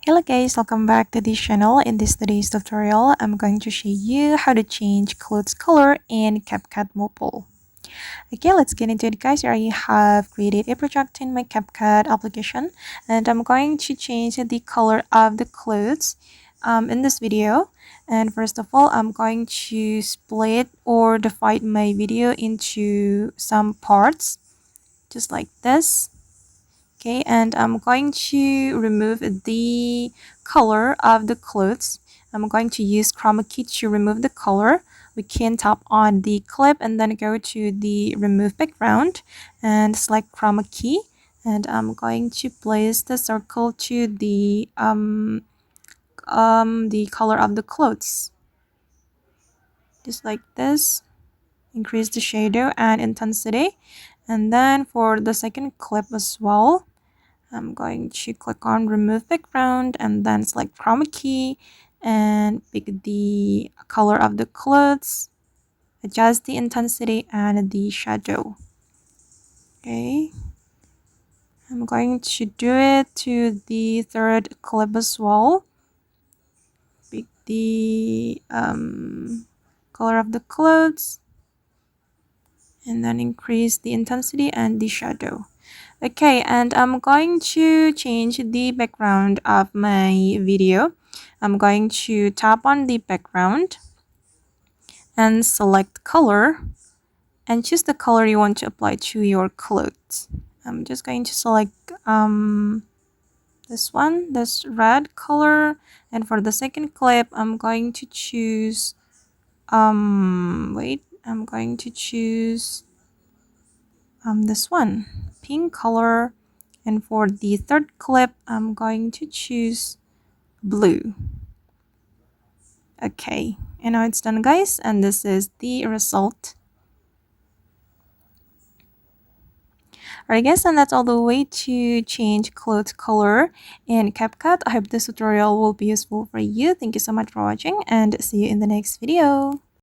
Hello guys, welcome back to this channel. In today's tutorial, I'm going to show you how to change clothes color in CapCut Mobile. Okay, let's get into it guys. Here I have created a project in my CapCut application and I'm going to change the color of the clothes in this video. And first of all, I'm going to split or divide my video into some parts just like this. Okay, and I'm going to remove the color of the clothes. I'm going to use chroma key to remove the color. We can tap on the clip and then go to the remove background and select chroma key. And I'm going to place the circle to the color of the clothes. Just like this. Increase the shadow and intensity. And then for the second clip as well, I'm going to click on remove background and then select chroma key and pick the color of the clothes, adjust the intensity and the shadow. Okay, I'm going to do it to the third clip as well. Pick the color of the clothes and then increase the intensity and the shadow. Okay, and I'm going to change the background of my video. I'm going to tap on the background and select color and choose the color you want to apply to your clothes. I'm just going to select this red color, and for the second clip I'm going to choose I'm going to choose this one, pink color. And for the third clip, I'm going to choose blue. Okay, and now it's done guys, and this is the result. Alright guys, and that's all the way to change clothes color in CapCut. I hope this tutorial will be useful for you. Thank you so much for watching and see you in the next video.